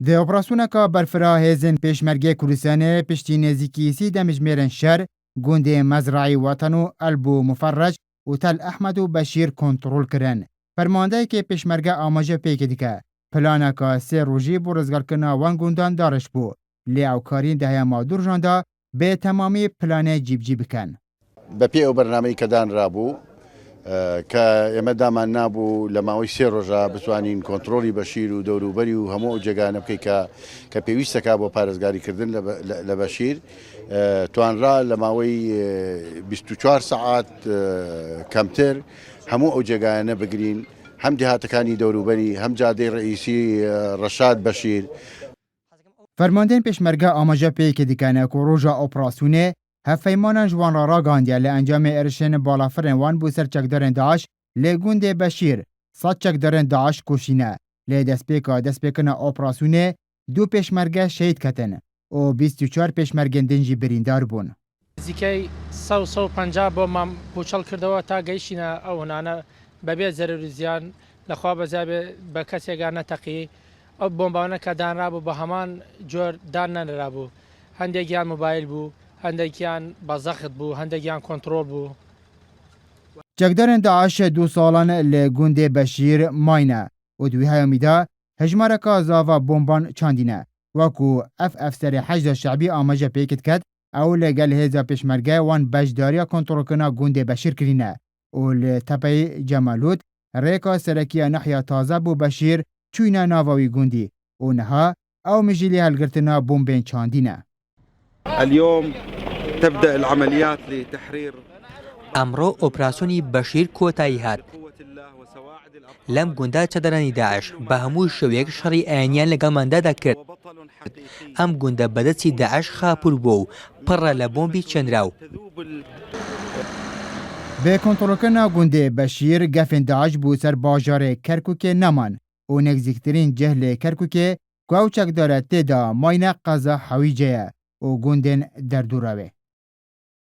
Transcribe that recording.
د اپراسیونکا برفرا هیزن پیشمرگه کوردستانê piştî nêzîkî sî demijmêrên şer gundê Mezrayî Watan û Elbû Muferreç û Tel Ehmed û Beşîr kontrol kirin. Fermandeyekê pêşmerge amaje pêkê dike. Planeka sê rojî bû rizgarkirina wan gundan dariş bû. Lê ewkarîn di heyama du rojan da bê temamî planê cîbcî bikin. بەپێ ئەو بەرنامەی کە دانرابوو کە ئێمە دامان نابوو لە ماوەی 3 ڕۆژە بتوانین کۆنتترۆلی بەشیر و دەوروبەری و هەموو ئەو جێگانە بکەی کە پێویستەکە بۆ پارێزگاریکردن لە بەشیر توانرا لە ماوەی 24 سعات کەمتر هەموو ئەو جێگانە بگرین هەم دێهاتەکانی دەوروبەری هەم جادەی ڕئیسی ڕەشاد بەشیر. فەرماندەین پێشمەرگە ئاماژە پێیەکێ دیکەنە کە ڕۆژە ئۆپراسیونê hevpeymanan ji wan re ragandiye li encamê êrişên balafirên wan bû ser çekdarên Daeş lê gundê Beşîr 100 çekdarên Daeş koşîne. Lê destpêka destpêkirina operasyonê du pêşmerge şehîd ketin û 24 pêşmergên din jî birîndar bûn. نزیکەی 150 بۆمان پوچەڵ کردەوە تا گەیشتینە ئەو هەنانە بەبێ زەرری زیان لەخوا بەزابێ بە کەسێکان نەتەقی ئەو بۆمباونە کە دانرابوو بە هەمان جۆر دان نەنرابوو. هەندێکیان موبایل بوو، هەندێکیان بەزەخت بوو، هەندێکیان کۆنتترۆل بوو. Çekdarên Daeş du salan li gundê Beşîr mayne û di wî heyamî hejmareka zava bomban çandîne. Wekû ev efserê hejda şeعبî amaje pêk diket, ew li gel hêza pêşmerge wan bejdariya kontrolkirina gundê Beşîr kirîne û li tepeyê Cemalût rêka serekiya Nehya Taze bû Beşîr çûyîne nava wî gundî û niha ew mijîlê helgirtina bombên çandîne. اليوم تبدأ العمليات لتحرير ئەمڕۆ ئۆپراسیۆنی بەشیر کۆتایی هات لەم گوندا چەدەرانی داعش بە هەموو شێوەیەک شەڕی ئاینیان لەگەڵماندا کرد. ئەم گوندە بەدەستی داعش خاپور بووە و پڕە لە بۆمبی چێنراو. بێ کۆنتڕۆلکردنا gundê Beşîr gefên Daeş bû ser bajarê Kerkûkê neman û nêzîktirîn cih lê Kerkûkê ku ew çekdar e têda mayne qeza hewîce ye û gundên derdûra wê.